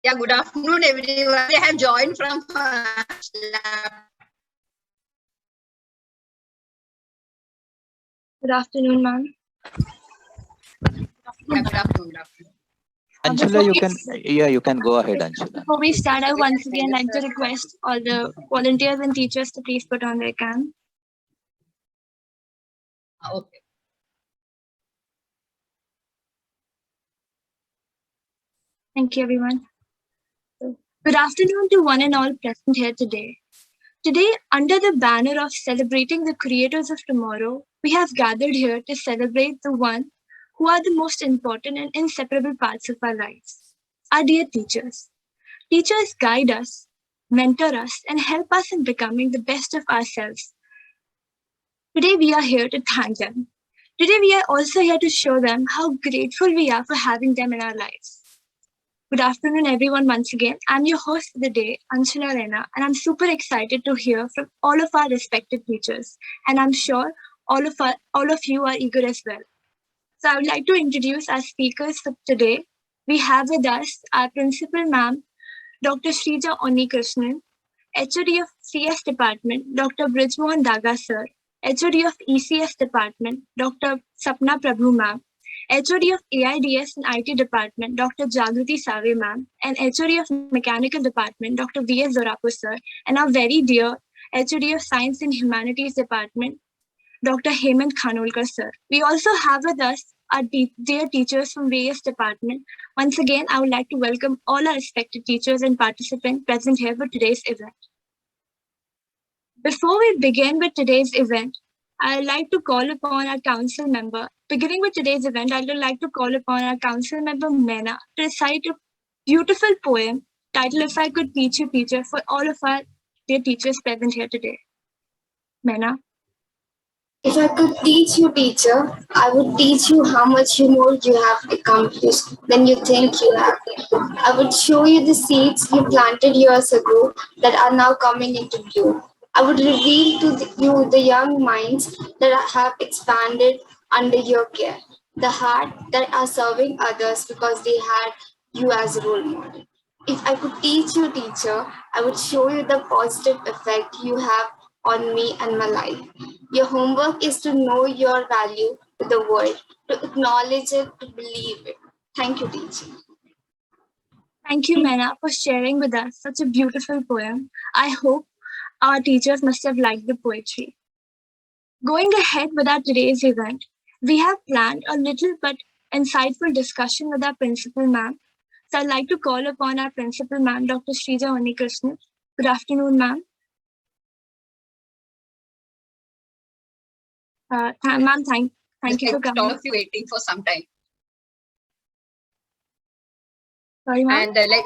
Yeah, good afternoon, everyone. I have joined from lab. Good afternoon, ma'am. Yeah, good afternoon. Anshula, you can go ahead, Anshula. Before we start, I once again like to request all the volunteers and teachers to please put on their cam. Okay. Thank you, everyone. So, good afternoon to one and all present here today. Today, under the banner of celebrating the creators of tomorrow, we have gathered here to celebrate the one who are the most important and inseparable parts of our lives, our dear teachers. Teachers guide us, mentor us, and help us in becoming the best of ourselves. Today, we are here to thank them. Today, we are also here to show them how grateful we are for having them in our lives. Good afternoon, everyone, once again. I'm your host for the day, Anshula Rena, and I'm super excited to hear from all of our respected teachers. And I'm sure all of you are eager as well. So I would like to introduce our speakers for today. We have with us our principal ma'am, Dr. Shrija Onnikrishnan, HOD of CS Department, Dr. Brijmohan Daga sir, HOD of ECS Department, Dr. Sapna Prabhu ma'am, HOD of AIDS and IT Department, Dr. Jagruti Save ma'am, and HOD of Mechanical Department, Dr. V.S. Zorapu sir, and our very dear HOD of Science and Humanities Department, Dr. Hemant Khanolkar sir. We also have with us our dear teachers from various departments. Once again, I would like to welcome all our respected teachers and participants present here for today's event. Before we begin with today's event, I'd like to call upon our council member. Beginning with today's event, I'd like to call upon our council member, Mena, to recite a beautiful poem titled If I Could Teach You, Teacher, for all of our dear teachers present here today. Mena. If I could teach you, teacher, I would teach you how much more you have accomplished than you think you have. I would show you the seeds you planted years ago that are now coming into bloom. I would reveal to you the young minds that have expanded under your care, the heart that are serving others because they had you as a role model. If I could teach you, teacher, I would show you the positive effect you have on me and my life. Your homework is to know your value to the world, to acknowledge it, to believe it. Thank you, teacher. Thank you, Mena, for sharing with us such a beautiful poem. I hope our teachers must have liked the poetry. Going ahead with our today's event, we have planned a little but insightful discussion with our principal, ma'am. So I'd like to call upon our principal, ma'am, Dr. Srija Onikrishnan. Good afternoon, ma'am. Ma'am, thank you for coming. All of you waiting for some time. Sorry, ma'am. And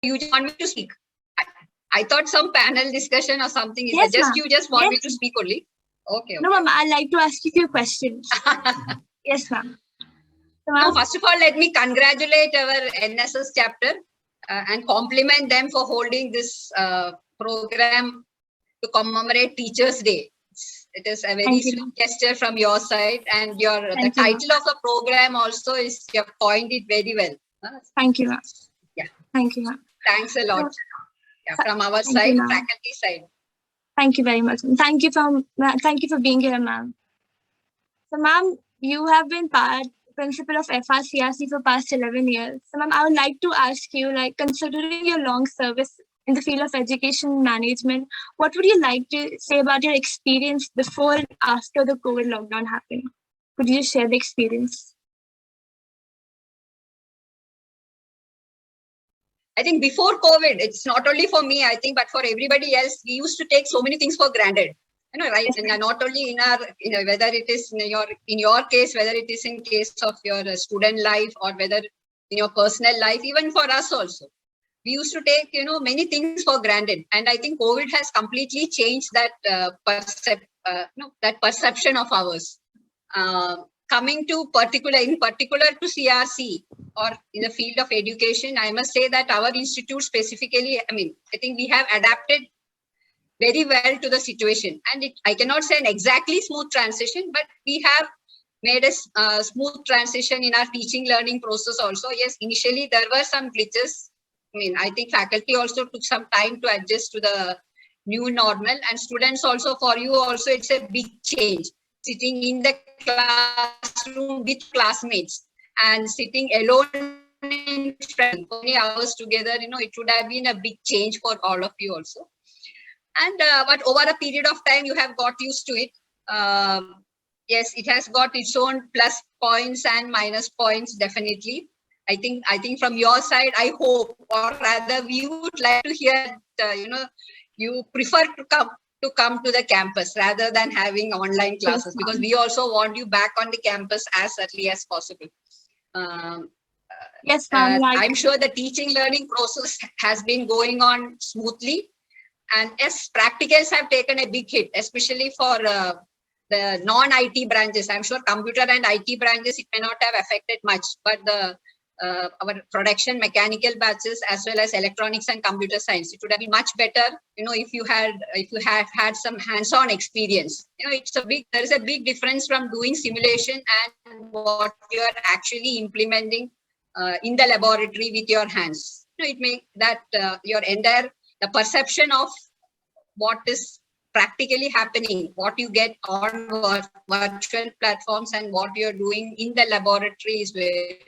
you just want me to speak. I thought some panel discussion or something. Yes, just ma'am. you just want Yes. me to speak only. Okay. No, ma'am, I'd like to ask you a few questions. Yes, ma'am. So, No, ma'am, first of all, let me congratulate our NSS chapter and compliment them for holding this program to commemorate Teachers' Day. It is a very Thank you, sweet ma'am. gesture from your side, and the Thank you, ma'am. title of the program also is, you have coined it very well. Thank you, ma'am. Yeah. Thank you, ma'am. Thanks a lot. Yeah, from our Thank you, side, ma'am. faculty side. Thank you very much. Thank you for being here, ma'am. So, ma'am, you have been principal of CRCE for past 11 years. So, ma'am, I would like to ask you, like, considering your long service in the field of education management, what would you like to say about your experience before and after the COVID lockdown happened? Could you share the experience? I think before COVID, it's not only for me, I think, but for everybody else, we used to take so many things for granted. You know, right? And not only in our, whether it is in your case, whether it is in case of your student life or whether in your personal life, even for us also. We used to take, many things for granted. And I think COVID has completely changed that perception of ours. Coming to in particular to CRC or in the field of education, I must say that our institute specifically, I think we have adapted very well to the situation. And I cannot say an exactly smooth transition, but we have made a smooth transition in our teaching learning process also. Yes, initially there were some glitches. I think faculty also took some time to adjust to the new normal, and students also, for you also, it's a big change. Sitting in the classroom with classmates and sitting alone in front, many hours together, it would have been a big change for all of you also. And but over a period of time, you have got used to it. Yes, it has got its own plus points and minus points, definitely. I think from your side, I hope, or rather, we would like to hear, you prefer to come to the campus rather than having online classes, because we also want you back on the campus as early as possible. Yes, ma'am. I'm sure the teaching learning process has been going on smoothly. And yes, practicals have taken a big hit, especially for the non-IT branches. I'm sure computer and IT branches, it may not have affected much, but our production mechanical batches as well as electronics and computer science, it would have been much better, if you have had some hands-on experience. There is a big difference from doing simulation and what you are actually implementing in the laboratory with your hands. It makes that the perception of what is practically happening, what you get on virtual platforms and what you're doing in the laboratory is very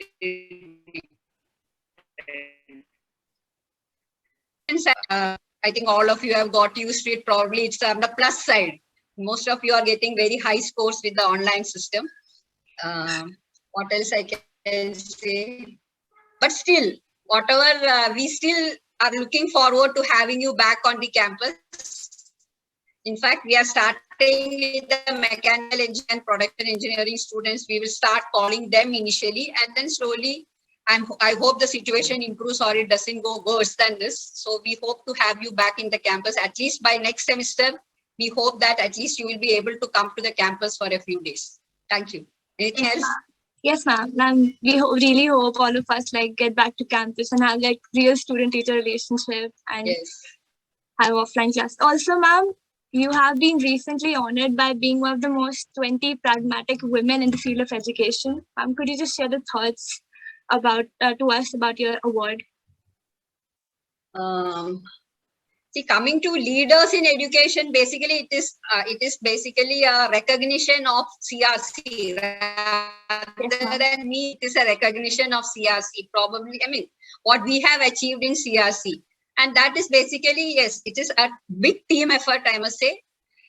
I think all of you have got used to it. Probably it's on the plus side. Most of you are getting very high scores with the online system. What else I can say? But still, whatever we still are looking forward to having you back on the campus. In fact, we are starting with the mechanical engineering and production engineering students. We will start calling them initially, and then slowly, I hope the situation improves or it doesn't go worse than this. So we hope to have you back in the campus at least by next semester. We hope that at least you will be able to come to the campus for a few days. Thank you. Anything else? Yes, ma'am. We really hope all of us like get back to campus and have like real student-teacher relationship and have offline class. Also, ma'am, you have been recently honored by being one of the most 20 pragmatic women in the field of education. Ma'am, could you just share the thoughts about to us about your award? See, coming to leaders in education, basically it is basically a recognition of CRC rather than me. It is a recognition of CRC. Probably, I mean, what we have achieved in CRC, and that is basically yes, it is a big team effort, I must say,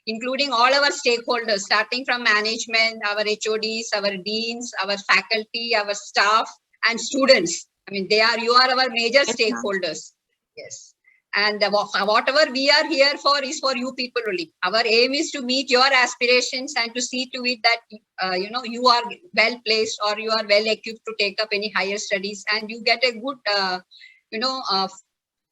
including all our stakeholders, starting from management, our HODs, our deans, our faculty, our staff, and students. I mean, you are our major stakeholders. Yes. And whatever we are here for is for you people only. Our aim is to meet your aspirations and to see to it that you are well placed or you are well equipped to take up any higher studies and you get a good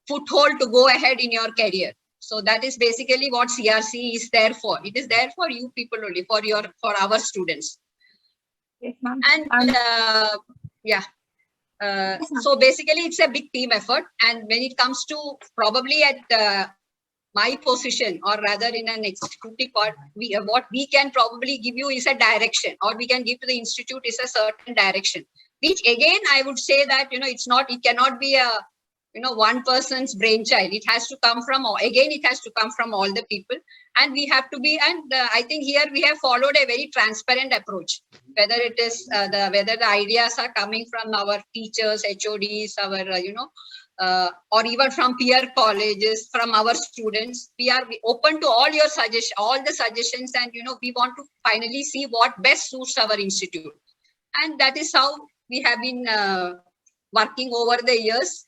foothold to go ahead in your career. So that is basically what CRC is there for. It is there for you people only, for our students. Yes, ma'am. And so basically it's a big team effort, and when it comes to probably at my position or rather in an executive part, what we can probably give you is a direction, or we can give to the institute is a certain direction, which again I would say that it cannot be a one person's brainchild. It has to come from all the people, and we have to be, and I think here we have followed a very transparent approach, whether it is whether the ideas are coming from our teachers, HODs, our or even from peer colleges, from our students. We are open to all the suggestions, and we want to finally see what best suits our institute, and that is how we have been working over the years.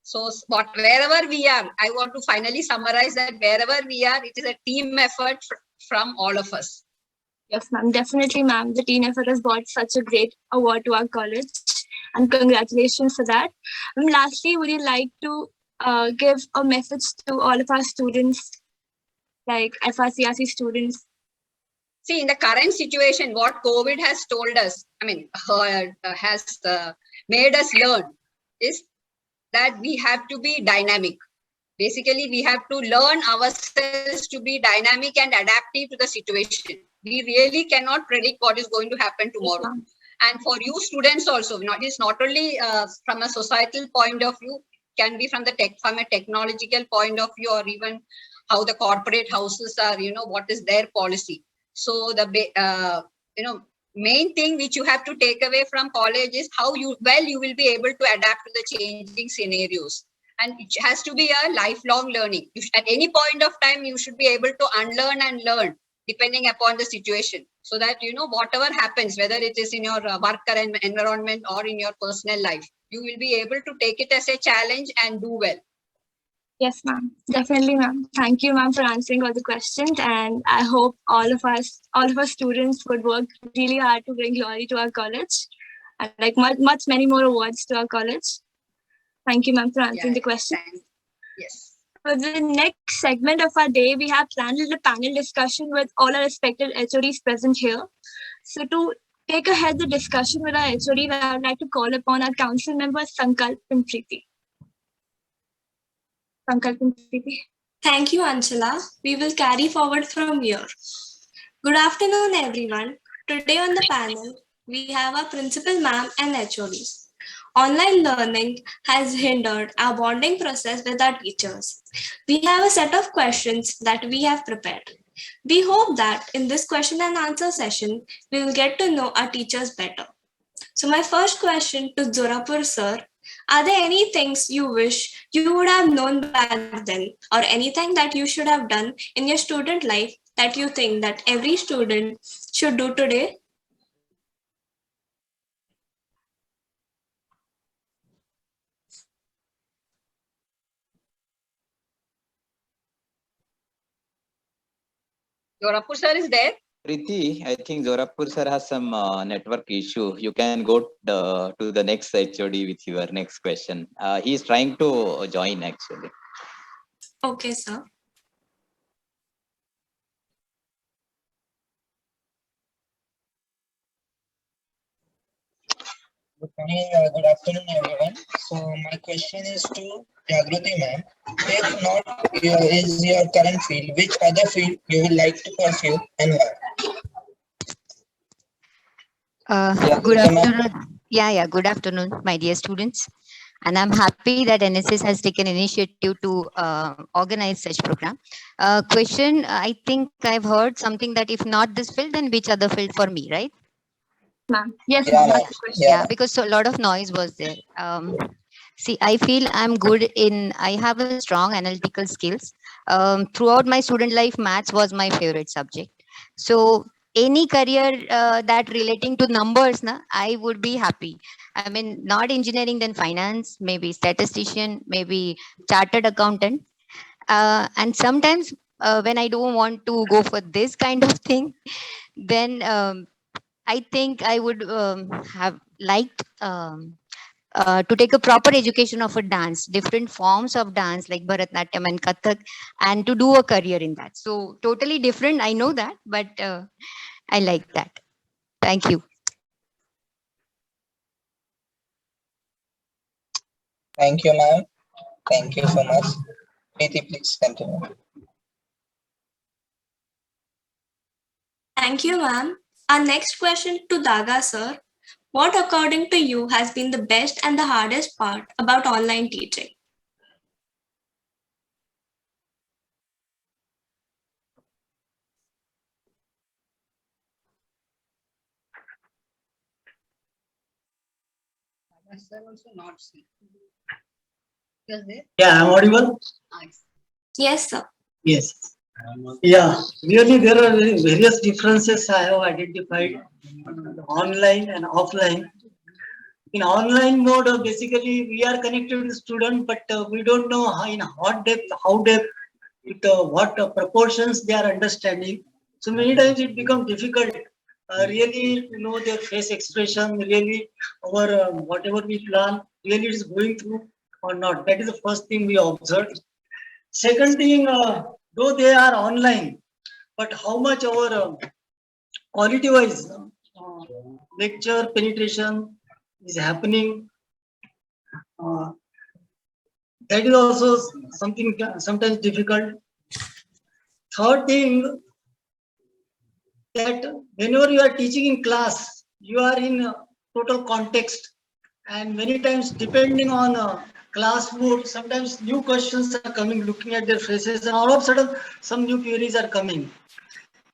So wherever we are, I want to finally summarize that wherever we are, it is a team effort from all of us. Yes, ma'am. Definitely, ma'am. The team effort has brought such a great award to our college, and congratulations for that. Lastly, would you like to give a message to all of our students, like FRCRC students? See, in the current situation, what COVID has told us, has made us learn is that we have to be dynamic. Basically, we have to learn ourselves to be dynamic and adaptive to the situation. We really cannot predict what is going to happen tomorrow. And for you students also, it's not only from a societal point of view, can be from a technological point of view, or even how the corporate houses are, what is their policy. So the main thing which you have to take away from college is how you will be able to adapt to the changing scenarios. And it has to be a lifelong learning. At any point of time, you should be able to unlearn and learn depending upon the situation. So that, whatever happens, whether it is in your work environment or in your personal life, you will be able to take it as a challenge and do well. Yes, ma'am. Definitely, ma'am. Thank you, ma'am, for answering all the questions. And I hope all of our students would work really hard to bring glory to our college and like many more awards to our college. Thank you, ma'am, for answering the question. Yes. For the next segment of our day, we have planned a panel discussion with all our respected HODs present here. So to take ahead the discussion with our HODs, I would like to call upon our council member, Sankalp and Preeti. Thank you, Anjala. We will carry forward from here. Good afternoon, everyone. Today on the panel, we have our principal ma'am and HODs. Online learning has hindered our bonding process with our teachers. We have a set of questions that we have prepared. We hope that in this question and answer session, we will get to know our teachers better. So my first question to Zorapur sir, are there any things you wish you would have known back then, or anything that you should have done in your student life that you think that every student should do today? Yorapur sir is there. Preeti, I think Zorapur sir has some network issue. You can go to the next HOD with your next question. He is trying to join actually. Okay, sir. Good morning, good afternoon, everyone. So my question is to Jagruti ma'am. If not is your current field, which other field you would like to pursue and why? Good Jagruti ma'am. afternoon. Yeah, good afternoon, my dear students. And I'm happy that NSS has taken initiative to organize such program. Question, I think I've heard something that if not this field, then which other field for me, right? Ma'am. Yes, Yeah, ma'am. ma'am. That's the question. Yeah, Yeah, because so a lot of noise was there. See, I feel I'm good in, I have a strong analytical skills. Throughout my student life, maths was my favorite subject. So any career that relating to numbers, I would be happy. I mean, not engineering, then finance, maybe statistician, maybe chartered accountant. And sometimes when I don't want to go for this kind of thing, then I think I would have liked to take a proper education of a dance, different forms of dance like Bharatnatyam and Kathak, and to do a career in that. So totally different, I know that, but I like that. Thank you. thank you, ma'am. Thank you so much. Preeti, please continue. Thank you, ma'am. Our next question to Daga sir. What according to you has been the best and the hardest part about online teaching? Sir also not see. Because there. Yeah, I'm audible. Yes, sir. Yes. Yeah, really there are various differences I have identified online and offline. In online mode, basically we are connected with student, but we don't know how, in what depth, how depth, with what proportions they are understanding. So many times it becomes difficult really to know their face expression, really our whatever we plan, really it is going through or not. That is the first thing we observe. Second thing, though they are online, but how much our quality wise lecture penetration is happening, uh, that is also something sometimes difficult. Third thing, that whenever you are teaching in class, you are in total context, and many times depending on class mood, sometimes new questions are coming, looking at their faces, and all of a sudden some new queries are coming.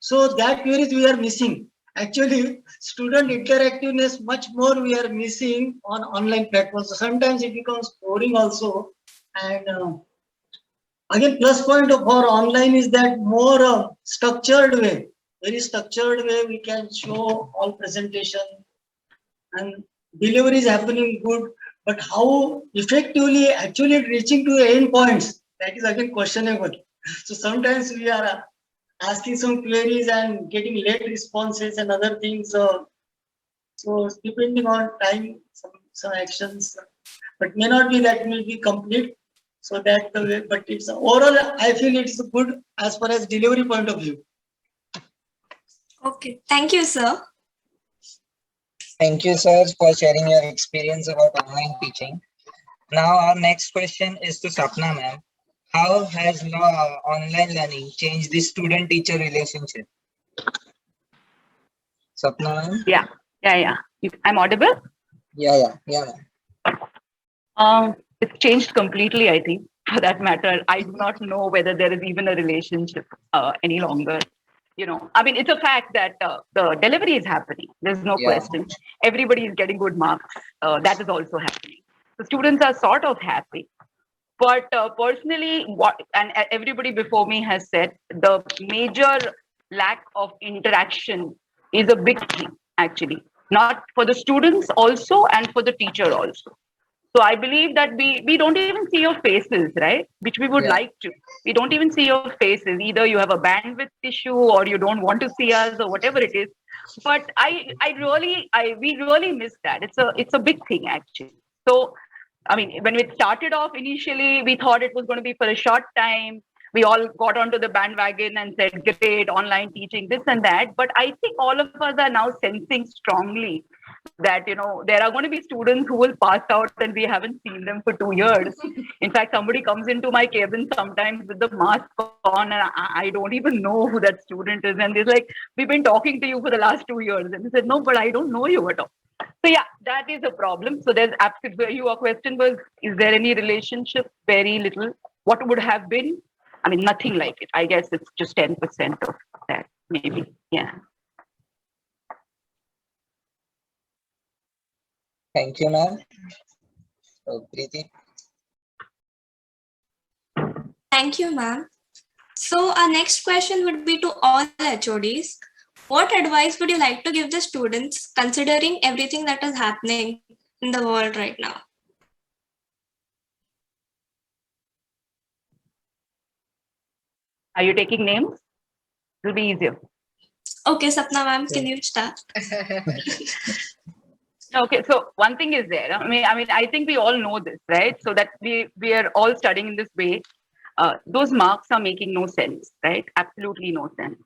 So that queries we are missing. Actually, student interactiveness much more we are missing on online platforms. So sometimes it becomes boring also. And again, plus point of our online is that more structured way, very structured way we can show all presentation and delivery is happening good. But how effectively actually reaching to the end points, that is again questionable. So sometimes we are asking some queries and getting late responses and other things. So depending on time, some actions, but may not be that will be complete. So that the way, but it's overall, I feel it's good as far as delivery point of view. Okay. Thank you, sir. Thank you, sir, for sharing your experience about online teaching. Now, our next question is to Sapna ma'am. How has online learning changed the student-teacher relationship? Sapna ma'am? Yeah. I'm audible. Yeah, ma'am. It's changed completely, I think. For that matter, I do not know whether there is even a relationship any longer. I mean, it's a fact that the delivery is happening. There's no Yeah. question. Everybody is getting good marks. That is also happening. The students are sort of happy. But personally, and everybody before me has said, the major lack of interaction is a big thing, actually, not for the students also and for the teacher also. So I believe that we don't even see your faces, right? Which we would Yeah. like to. We don't even see your faces. Either you have a bandwidth issue or you don't want to see us or whatever it is. But we really miss that. It's a big thing actually. So I mean, when it started off initially, we thought it was going to be for a short time. We all got onto the bandwagon and said, great, online teaching, this and that. But I think all of us are now sensing strongly that, there are going to be students who will pass out and we haven't seen them for 2 years. In fact, somebody comes into my cabin sometimes with the mask on and I don't even know who that student is. And they're like, we've been talking to you for the last 2 years. And they said, no, but I don't know you at all. So yeah, that is a problem. So there's absolutely, your question was, is there any relationship? Very little. What would have been? I mean, nothing like it. I guess it's just 10% of that, maybe. Yeah. Thank you, ma'am. So, Preeti. Thank you, ma'am. So our next question would be to all HODs. What advice would you like to give the students considering everything that is happening in the world right now? Are you taking names? It'll be easier. Okay, Sapna ma'am, can you start? Okay, so one thing is there. I think we all know this, right? So that we are all studying in this way. Those marks are making no sense, right? Absolutely no sense.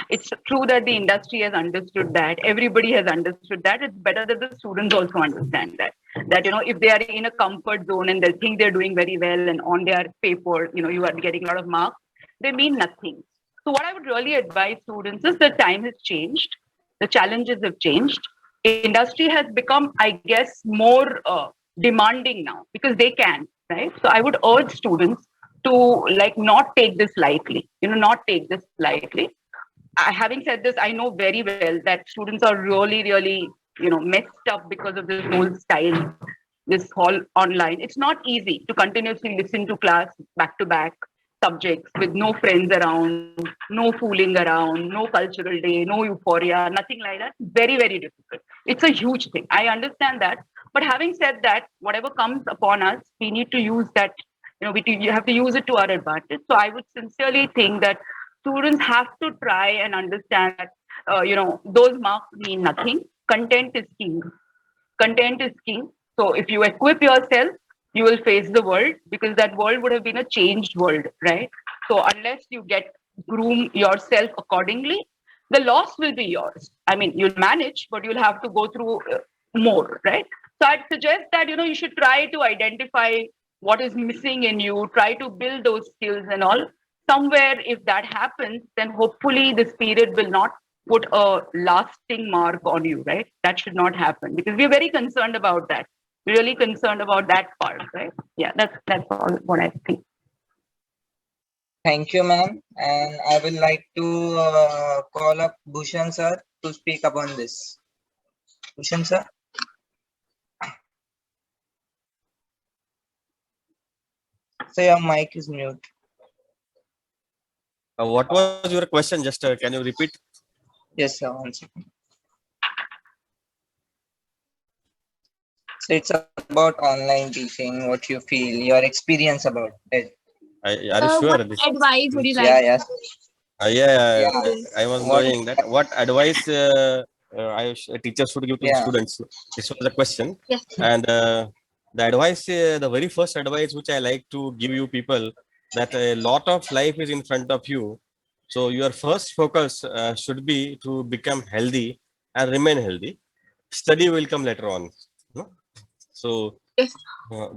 It's true that the industry has understood that. Everybody has understood that. It's better that the students also understand that. That, if they are in a comfort zone and they think they're doing very well and on their paper, you are getting a lot of marks, they mean nothing. So what I would really advise students is the time has changed. The challenges have changed. Industry has become, I guess, more demanding now because they can, right? So I would urge students to not take this lightly, not take this lightly. Having said this, I know very well that students are really, really, messed up because of this whole style, this whole online. It's not easy to continuously listen to class back to back subjects with no friends around, no fooling around, no cultural day, no euphoria, nothing like that. Very, very difficult. It's a huge thing. I understand that. But having said that, whatever comes upon us, we need to use that, you have to use it to our advantage. So I would sincerely think that students have to try and understand that, those marks mean nothing. Content is king. Content is king. So if you equip yourself, you will face the world because that world would have been a changed world, right? So unless you groom yourself accordingly, the loss will be yours. I mean, you'll manage, but you'll have to go through more, right? So I'd suggest that, you should try to identify what is missing in you, try to build those skills and all. Somewhere, if that happens, then hopefully this period will not put a lasting mark on you, right? That should not happen because we're very concerned about that. We're really concerned about that part, right? Yeah, that's all what I think. Thank you, ma'am. And I would like to call up Bhushan sir to speak upon this. Bhushan sir. So your mic is mute. What was your question? Just can you repeat? Yes, sir. 1 second. So it's about online teaching, what you feel, your experience about it. Are you sure? What advice would you like? Yeah, yes. Yeah, Yeah. I was What- going that. What advice a teacher should give to Yeah. students? This was the question. Yes. And the advice, the very first advice which I like to give you people, that a lot of life is in front of you. So your first focus should be to become healthy and remain healthy. Study will come later on. No? So Yes.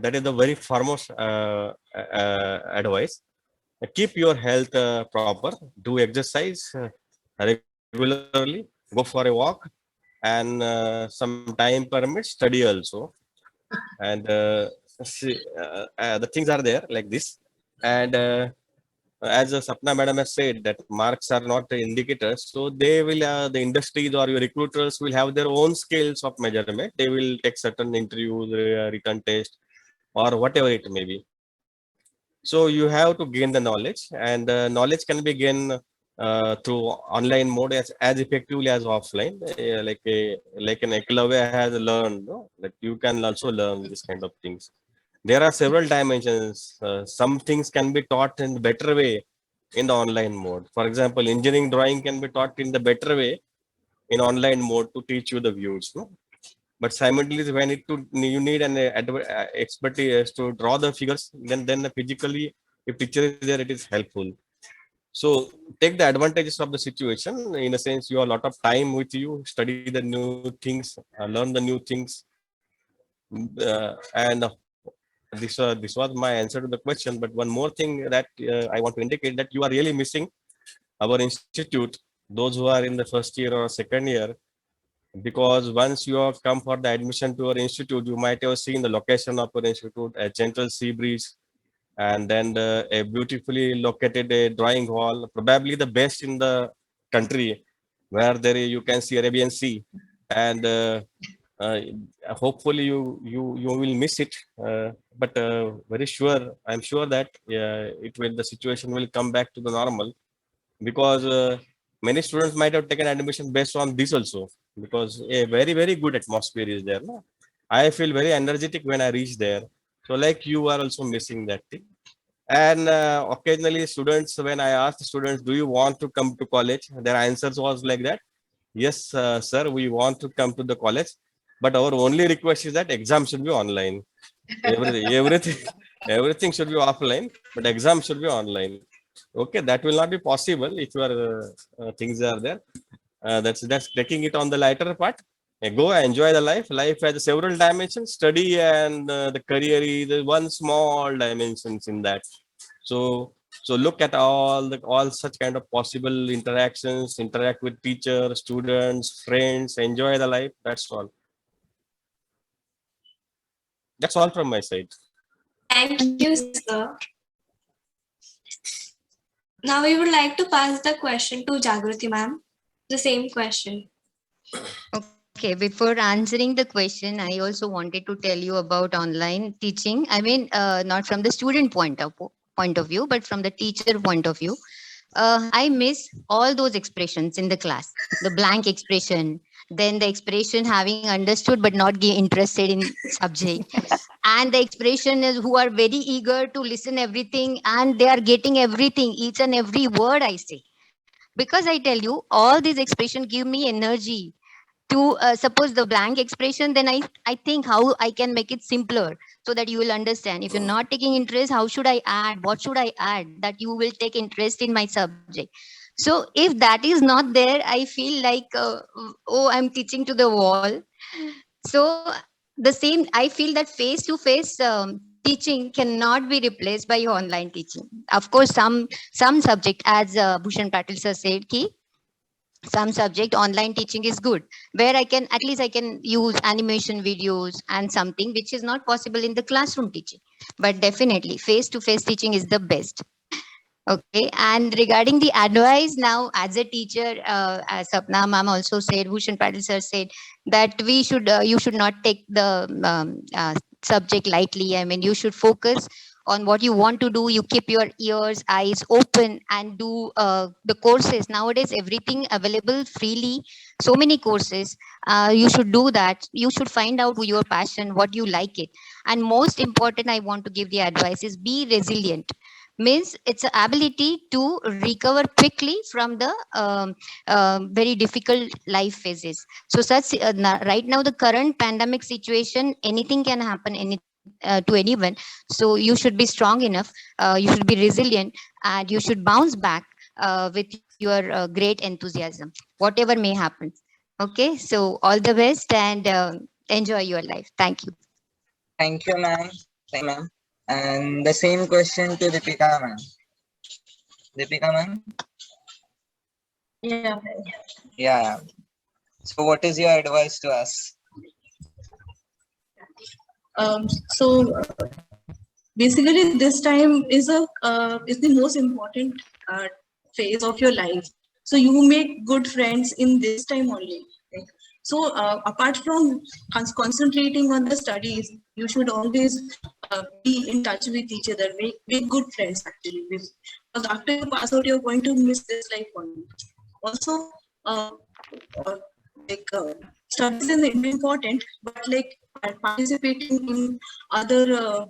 that is the very foremost advice. Keep your health proper, do exercise regularly, go for a walk, and some time permit, study also. And the things are there like this. And as Sapna madam has said, that marks are not the indicators. So they will, the industries or your recruiters will have their own scales of measurement. They will take certain interviews, written test, or whatever it may be. So you have to gain the knowledge, and knowledge can be gained through online mode as effectively as offline. Like an Eklavya has learned, no? Like you can also learn this kind of things. there are several dimensions. Some things can be taught in a better way in the online mode. For example, engineering drawing can be taught in the better way in online mode to teach you the views. No? But simultaneously, when you need an expertise to draw the figures, then physically, if teacher is there, it is helpful. So take the advantages of the situation. In a sense, you have a lot of time with you, study the new things, learn the new things, and this was my answer to the question. But one more thing that I want to indicate, that you are really missing our institute, those who are in the first year or second year, because once you have come for the admission to our institute, you might have seen the location of our institute, a gentle sea breeze, and then a beautifully located drawing hall, probably the best in the country, where you can see Arabian Sea, and uh, hopefully you will miss it, but very sure, I'm sure that the situation will come back to the normal, because many students might have taken admission based on this also, because a very good atmosphere is there, no? I feel very energetic when I reach there. So like you are also missing that thing. And occasionally students, when I ask the students, do you want to come to college, their answers was like that: yes, sir, we want to come to the college, but our only request is that exam should be online. Everything everything should be offline, but exam should be online. Okay, that will not be possible if your things are there. That's taking it on the lighter part. Go enjoy the life. Life has several dimensions. Study and the career is one small dimensions in that. So look at all such kind of possible interactions. Interact with teachers, students, friends. Enjoy the life. That's all. That's all from my side. Thank you, sir. Now we would like to pass the question to Jagruti ma'am. The same question. Okay, before answering the question, I also wanted to tell you about online teaching. I mean, not from the student point of view, but from the teacher point of view. I miss all those expressions in the class. The blank expression, then the expression having understood but not interested in subject, and the expression is who are very eager to listen everything and they are getting everything, each and every word I say. Because I tell you, all these expressions give me energy to suppose the blank expression, then I think how I can make it simpler so that you will understand. If you're not taking interest, how should I add, what should I add that you will take interest in my subject? So if that is not there, I feel like oh, I'm teaching to the wall. So the same, I feel that face to face teaching cannot be replaced by online teaching. Of course, some subject, as Bhushan Patil sir said, ki some subject online teaching is good, where I can at least I can use animation videos and something which is not possible in the classroom teaching. But definitely face to face teaching is the best. Okay, and regarding the advice now, as a teacher, as Sapna ma'am also said, Bhushan Patil sir said that you should not take the subject lightly. I mean, you should focus on what you want to do. You keep your ears, eyes open, and do the courses. Nowadays, everything available freely. So many courses. You should do that. You should find out your passion, what you like it, and most important, I want to give the advice is be resilient. Means it's an ability to recover quickly from the very difficult life phases. So such right now the current pandemic situation, anything can happen to anyone. So you should be strong enough, you should be resilient, and you should bounce back with your great enthusiasm, whatever may happen. Okay, so all the best, and enjoy your life. Thank you. Thank you, ma'am. Thank you, ma'am. And the same question to Deepika, ma'am. Deepika, ma'am. Yeah. Yeah. So, what is your advice to us? So basically, this time is the most important phase of your life. So you make good friends in this time only. Right? So apart from concentrating on the studies, you should always be in touch with each other. Make good friends actually. Because after you pass out, you're going to miss this life only. Also, uh, studies is important, but like participating in other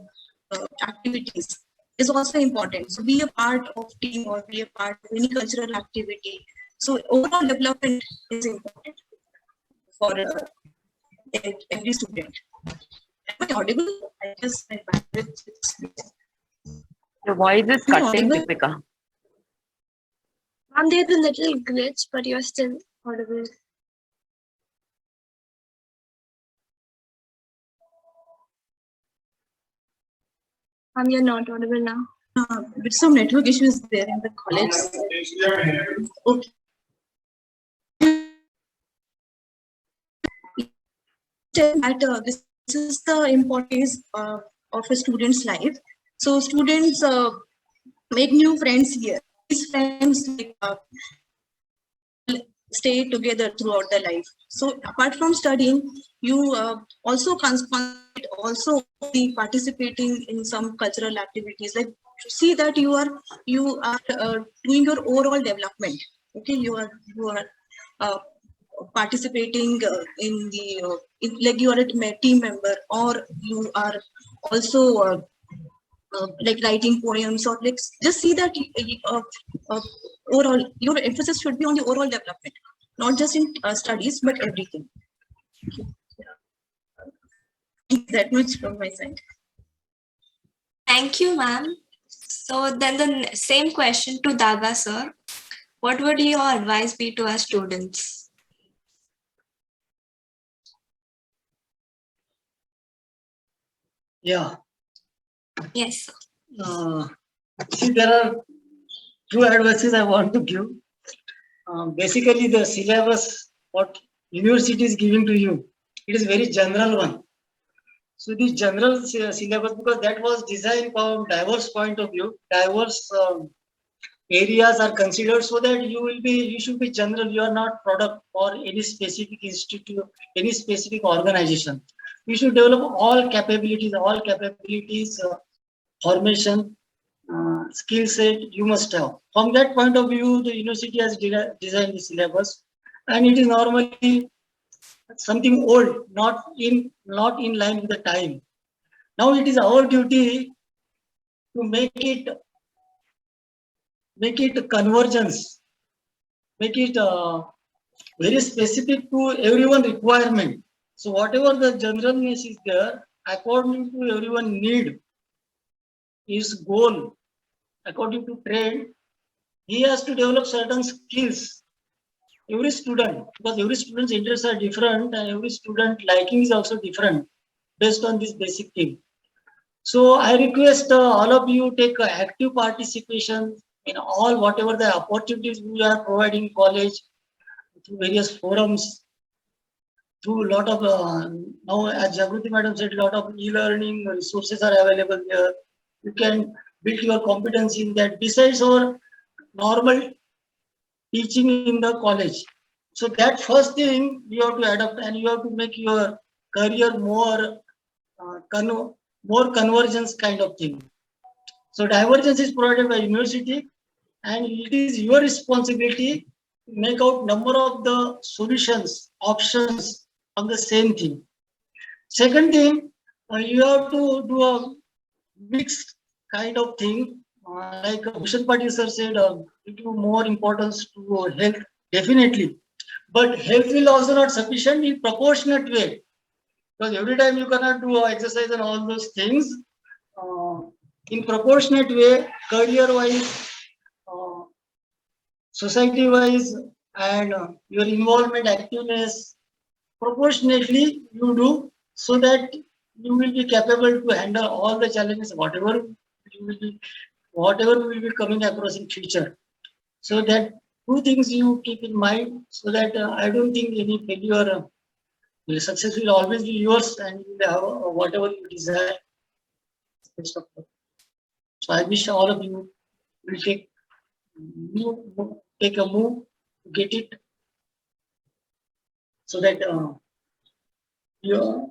activities is also important. So be a part of team or be a part of any cultural activity. So overall development is important for every student. Am I audible? I guess my bandwidth is. Your voice is Am I cutting, audible? Deepika. Ma'am, there's a little glitch, but you're still audible. Ma'am, you're not audible now. With some network issues there in the college. Okay. That this is the importance of a student's life. So students make new friends here. These friends stay together throughout their life. So apart from studying, you also also be participating in some cultural activities. Like see that you are doing your overall development. Okay, you are uh, participating in the like you are a team member, or you are also like writing poems, or like just see that overall your emphasis should be on the overall development, not just in studies but everything. That much from my side. Thank you, ma'am. So then the same question to Daga sir. What would your advice be to our students? Yeah. Yes, sir. See, there are two advices I want to give. Basically, the syllabus what university is giving to you, it is very general one. So this general syllabus, because that was designed from diverse point of view, diverse areas are considered, so that you should be general. You are not product for any specific institute, any specific organization. You should develop all capabilities, formation, skill set you must have. From that point of view, the university has designed the syllabus, and it is normally something old, not in line with the time. Now it is our duty to make it convergence, make it very specific to everyone requirement. So whatever the generalness is there, according to everyone need, his goal, according to trend, he has to develop certain skills. Every student, because every student's interests are different and every student liking is also different based on this basic thing. So I request all of you take active participation in all whatever the opportunities we are providing in college through various forums, through a lot of now, as Jagruti madam said, a lot of e-learning resources are available here. You can build your competence in that. Besides our normal teaching in the college, so that first thing you have to adapt, and you have to make your career more convergence kind of thing. So divergence is provided by university, and it is your responsibility to make out number of the solutions, options on the same thing. Second thing, you have to do a mixed kind of thing, like Bhushan Patil sir said, give more importance to health, definitely. But health will also not sufficient in proportionate way, because every time you cannot do exercise and all those things. In proportionate way, career-wise, uh, society-wise, and your involvement, activeness, proportionately you do, so that you will be capable to handle all the challenges, whatever will be coming across in future. So that two things you keep in mind, so that I don't think any failure. Success will always be yours, and you will have whatever you desire. Best of luck. So I wish all of you will take a move to get it, so that you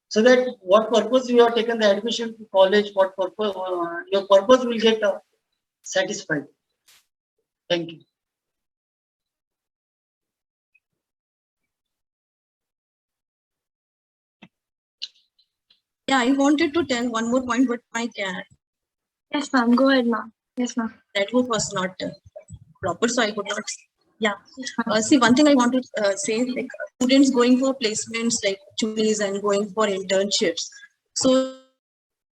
so that what purpose you have taken the admission to college, what purpose your purpose will get satisfied. Thank you. Yeah, I wanted to tell one more point, but my Yes, ma'am. Go ahead, ma'am. Yes, ma'am. network was not proper, so I could not. Yeah. Yes, ma'am. See, one thing I want to say, like students going for placements, like choice and going for internships. So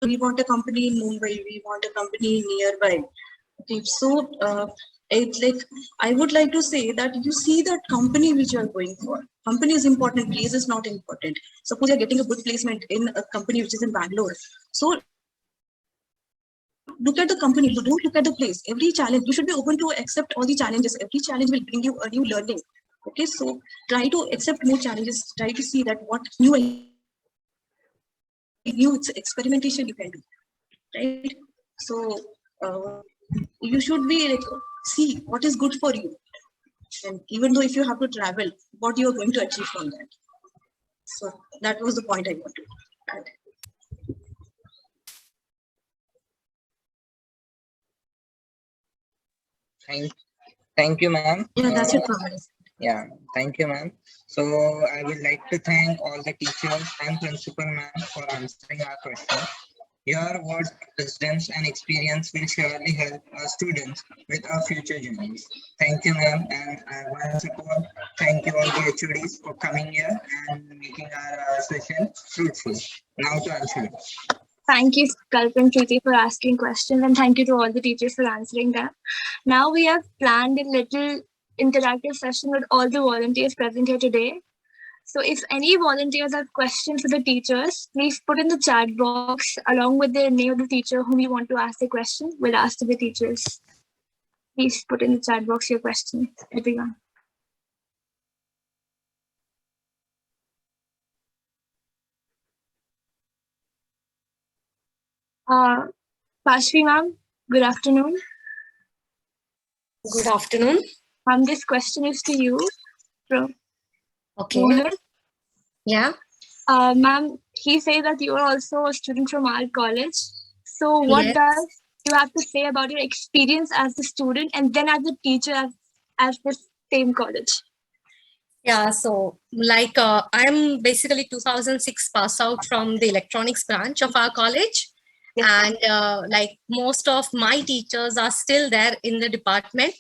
we want a company in Mumbai, we want a company nearby. Okay, so it's like I would like to say that you see that company which you are going for. Company is important, place is not important. Suppose you're getting a good placement in a company which is in Bangalore. So look at the company, but don't look at the place. Every challenge, you should be open to accept all the challenges. Every challenge will bring you a new learning. Okay, so try to accept more challenges. Try to see that what new experimentation you can do, right? So you should be like see what is good for you, and even though if you have to travel, what you are going to achieve from that. So that was the point I want to add. Thank you, ma'am. Yeah, that's it from my side. Yeah, thank you, ma'am. So I would like to thank all the teachers and principal ma'am for answering our questions. Your words, wisdoms, and experience will surely help our students with our future journeys. Thank you, ma'am, and once again, thank you all the HODs for coming here and making our session fruitful. Now to Anshul. Thank you, Kalp and Preeti, for asking questions, and thank you to all the teachers for answering them. Now we have planned a little interactive session with all the volunteers present here today. So if any volunteers have questions for the teachers, please put in the chat box along with the name of the teacher whom you want to ask the question. We'll ask to the teachers. Please put in the chat box your question, everyone. Pashvi ma'am, good afternoon. Good afternoon. Ma'am, this question is to you. Okay. Mohan. Yeah. Ma'am, he says that you are also a student from our college. So what Yes. does you have to say about your experience as a student and then as a teacher as the same college? Yeah, so like I'm basically 2006 pass out from the electronics branch of our college. Yes. And like most of my teachers are still there in the department.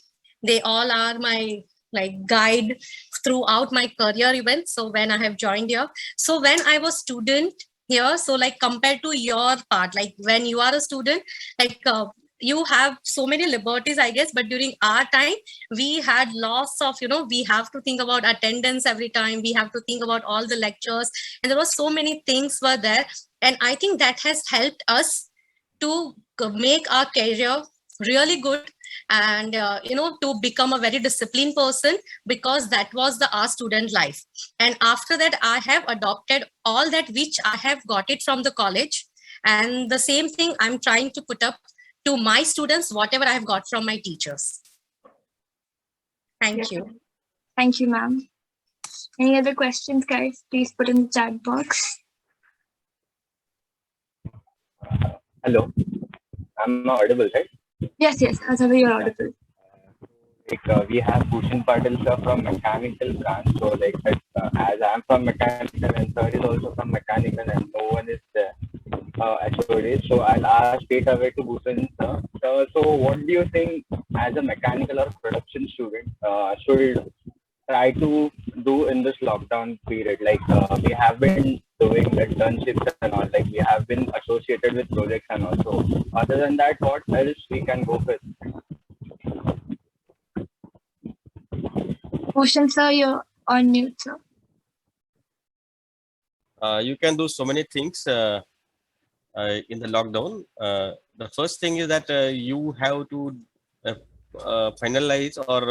They all are my like guide throughout my career even. So when I have joined here, so when I was student here, so like compared to your part, like when you are a student, like you have so many liberties, I guess, but during our time we had lots of, we have to think about attendance every time, we have to think about all the lectures, and there were so many things were there. And I think that has helped us to make our career really good, and to become a very disciplined person, because that was our student life. And after that I have adopted all that which I have got it from the college, and the same thing I'm trying to put up to my students, whatever I have got from my teachers. Thank you. Thank you, ma'am. Any other questions, guys? Please put in the chat box. Hello, I'm audible, right? Yes, Hazara, you're audible. Like we have Bhushan Patil sir from mechanical branch. So like as I'm from mechanical and sir is also from mechanical and no one is there actually. So I'll ask straight away to Bhushan sir. So what do you think as a mechanical or production student should try to do in this lockdown period? Like we have been doing internships and all, like we have been associated with projects and also. Other than that, what else we can go with? Bhushan sir, you're on mute, sir. You can do so many things in the lockdown. The first thing is that you have to finalize or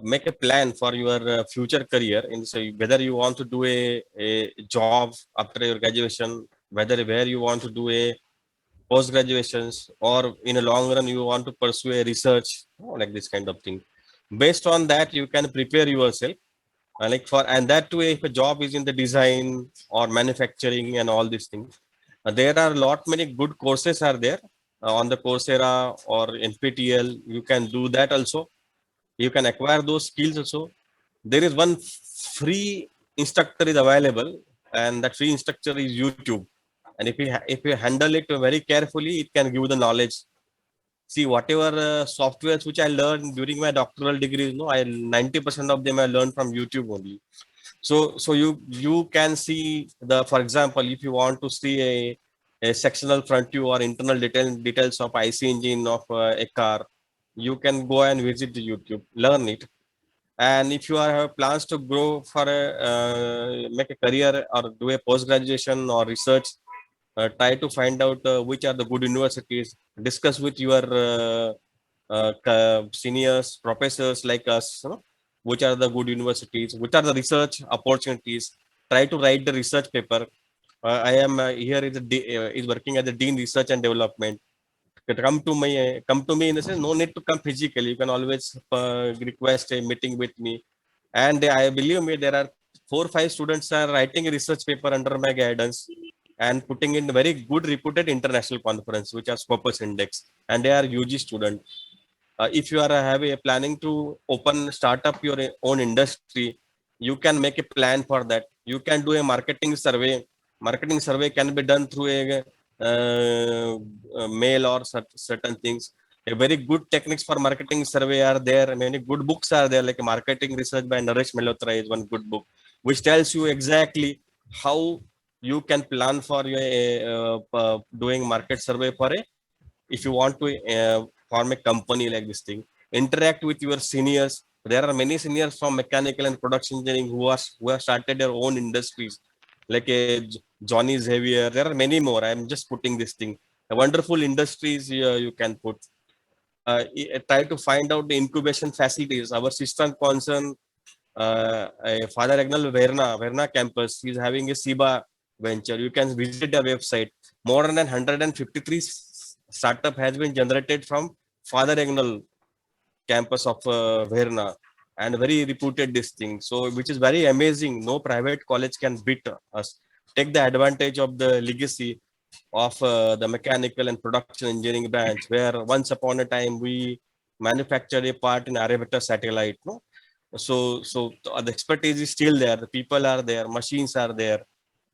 make a plan for your future career. So whether you want to do a job after your graduation, whether where you want to do a post graduations, or in a long run you want to pursue a research, like this kind of thing. Based on that, you can prepare yourself. Like for, and that too, if a job is in the design or manufacturing and all these things, there are a lot many good courses are there on the Coursera or NPTEL. You can do that also. You can acquire those skills also. There is one free instructor is available and that free structure is YouTube. And if you handle it very carefully, it can give you the knowledge. See, whatever softwares which I learned during my doctoral degrees, no, I 90% of them I learned from YouTube only. So you can see the, for example, if you want to see a sectional front view or internal details of IC engine of a car, you can go and visit the YouTube, learn it. And if you have plans to grow for a make a career or do a post graduation or research, try to find out which are the good universities, discuss with your seniors, professors like us, you know, which are the good universities, which are the research opportunities. Try to write the research paper. I am here is working as a dean research and development. Come to me in the sense, no need to come physically. You can always request a meeting with me. And I believe me, there are 4 or 5 students are writing a research paper under my guidance and putting in very good reputed international conference, which are Scopus Index, and they are UG student. If you are planning to open startup your own industry, you can make a plan for that. You can do a marketing survey. Marketing survey can be done through mail or certain things. A very good techniques for marketing survey are there. Many good books are there, like Marketing Research by Naresh Malhotra is one good book, which tells you exactly how you can plan for your doing market survey for a, if you want to form a company like this thing. Interact with your seniors. There are many seniors from mechanical and production engineering who have started their own industries, like a Johnny Xavier. There are many more. I am just putting this thing. A wonderful industries you can put. Try to find out the incubation facilities. Our sister concern, Father Agnal Verna campus, is having a SIBA venture. You can visit their website. More than 153 startup has been generated from Father Agnal campus of Verna, and very reputed this thing. So, which is very amazing. No private college can beat us. Take the advantage of the legacy of the mechanical and production engineering branch, where once upon a time we manufactured a part in Aryabhatta satellite. No, so the expertise is still there. The people are there. Machines are there.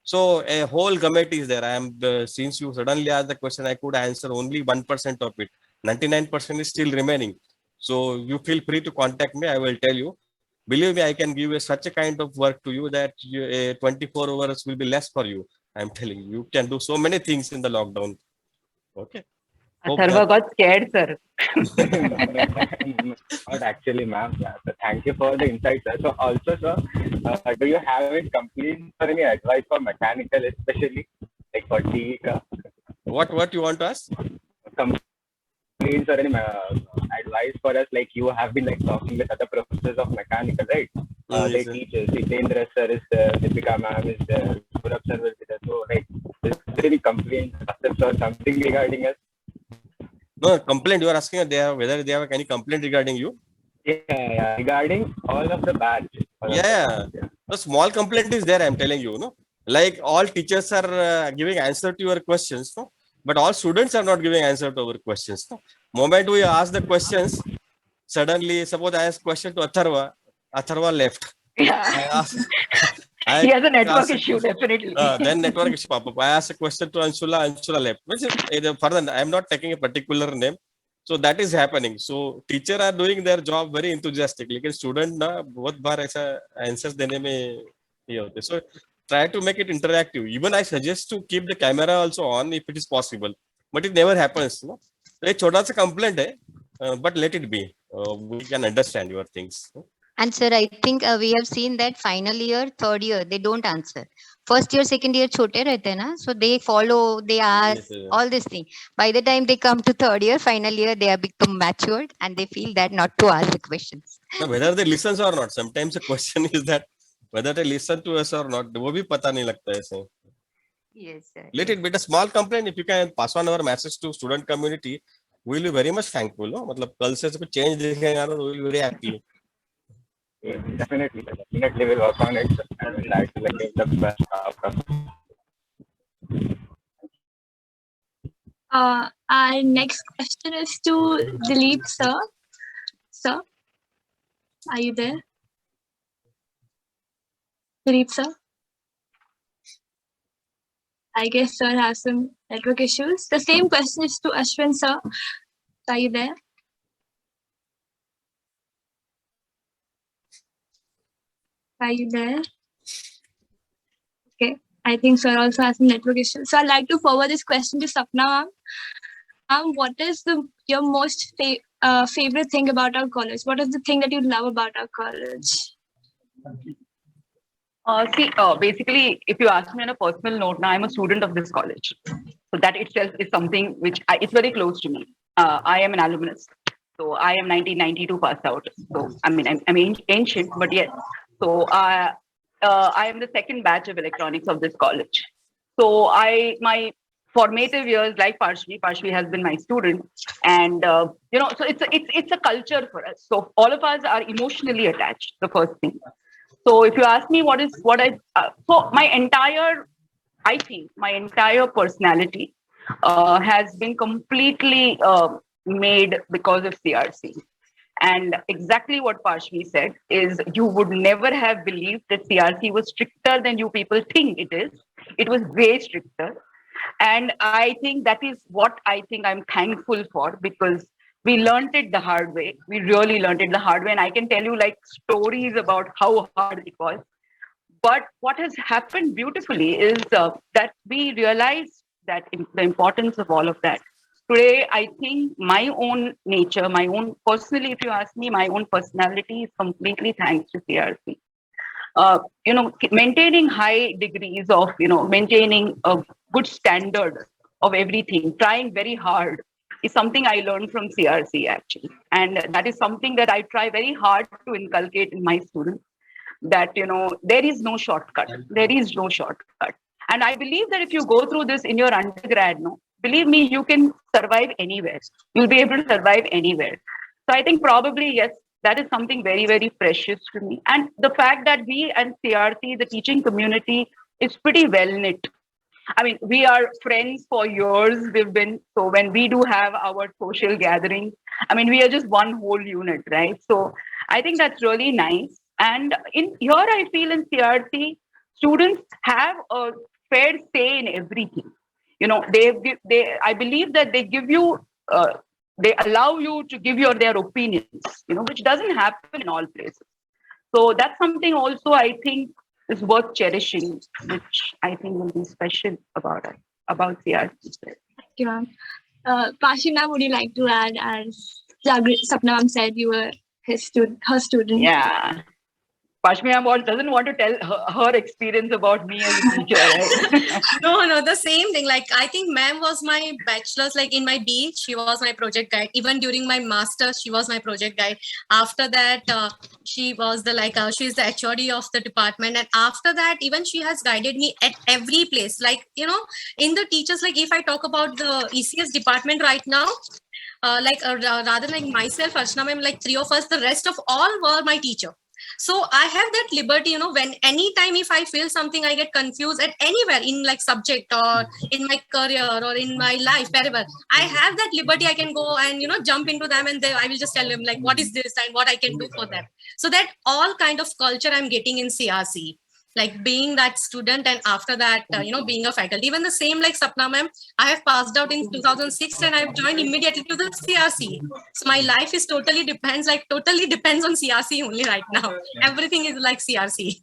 So a whole gamut is there. I am since you suddenly asked the question, I could answer only 1% of it. 99% is still remaining. So you feel free to contact me. I will tell you. Believe me, I can give you such a kind of work to you that 24 hours will be less for you. I'm telling you, you can do so many things in the lockdown. Okay. Hope Atharva that. got scared, sir. Not actually, ma'am. Yeah. So thank you for the insight, sir. So also, sir, do you have any complaints or any advice for mechanical, especially like for TE? What you want to ask? Complaints or any advice for us? Like you have been like talking with other professors of mechanical, right? Yes, They sir. teach us. Jitendra sir is there, Deepika ma'am is there, Surab sir will be there. So like, is there any complaints or something regarding us? No complaint. You are asking whether they have any complaint regarding you. Yeah, regarding all of the batch. Yeah. The small complaint is there. I'm telling you, no. Like all teachers are giving answer to your questions, no. But all students are not giving answer to our questions. No? Moment we ask the questions, suddenly, suppose I ask question to Atharva left. Yeah. I ask, He I has a network ask, issue, definitely. then network issue pop up. I ask a question to Anshula left. Which is further, I'm not taking a particular name. So that is happening. So teacher are doing their job very enthusiastically. लेकिन student ना बहुत बार ऐसा answers देने में ये होते. So try to make it interactive. Even I suggest to keep the camera also on if it is possible. But it never happens. No? So एक छोटा सा complaint है, but let it be. We can understand your things. No? And sir, I think we have seen that final year, third year, they don't answer. First year, second year, chote rehte na, so they follow, they ask Yes, yes. all this thing. By the time they come to third year, final year, they have become matured and they feel that not to ask the questions. Now, whether they listen or not, sometimes the question is that whether they listen to us or not, वो भी पता नहीं लगता है ऐसे. Yes, sir. Let it be a small complaint. If you can pass on our message to student community, we will be very much thankful. No? मतलब कल से कुछ change दिखेगा तो we will be very happy. Definitely we'll work on it and we'll try to like give the best outcome. Our next question is to Dilip sir. Sir, are you there? Dilip sir? I guess sir has some network issues. The same question is to Ashwin sir. Are you there? Are you there? Okay. I think sir also has some network issues. So I'd like to forward this question to Sapna ma'am. What is your most favorite thing about our college? What is the thing that you love about our college? Basically, if you ask me on a personal note, now I'm a student of this college. So that itself is something which it's very close to me. I am an alumnus. So I am 1992 passed out. So I mean, I'm ancient, but yes. So I am the second batch of electronics of this college. So my formative years, like Parshvi has been my student, and so it's a culture for us. So all of us are emotionally attached. The first thing. So if you ask me so I think my entire personality has been completely made because of CRC. And exactly what Parshvi said is you would never have believed that CRC was stricter than you people think it is. It was way stricter. And I think that is what I think I'm thankful for, because we learned it the hard way. We really learned it the hard way. And I can tell you like stories about how hard it was. But what has happened beautifully is that we realized that the importance of all of that. Today, I think my own nature, personally, if you ask me, my own personality is completely thanks to CRC. Maintaining high degrees of, maintaining a good standard of everything, trying very hard is something I learned from CRC actually. And that is something that I try very hard to inculcate in my students, that, there is no shortcut. There is no shortcut. And I believe that if you go through this in your undergrad, believe me, you can survive anywhere. You'll be able to survive anywhere. So I think probably, yes, that is something very, very precious to me. And the fact that we and CRC, the teaching community, is pretty well knit. I mean, we are friends for years. So when we do have our social gatherings, I mean, we are just one whole unit, right? So I think that's really nice. And in here, I feel in CRC, students have a fair say in everything. I believe that they give you, they allow you to give their opinions, which doesn't happen in all places. So that's something also I think is worth cherishing, which I think will be special about CRC. Thank you, ma'am. Pashina, would you like to add, as Sapna ma'am said, you were her student? Yeah. Pashmina doesn't want to tell her experience about me as a teacher, right? No, the same thing. Like, I think ma'am was my bachelor's, like in my B, she was my project guide. Even during my master's, she was my project guide. After that, she was she's the HOD of the department. And after that, even she has guided me at every place. Like, in the teachers, like if I talk about the ECS department right now, rather like myself, Archana ma'am, like three of us, the rest of all were my teacher. So I have that liberty, when anytime if I feel something, I get confused at anywhere in like subject or in my career or in my life, wherever I have that liberty, I can go and, jump into them, and I will just tell them like, what is this and what I can do for them. So that all kind of culture I'm getting in CRC, like being that student, and after that, being a faculty. Even the same like Sapna ma'am, I have passed out in 2006 and I've joined immediately to the CRC. So my life is totally depends on CRC only right now. Everything is like CRC.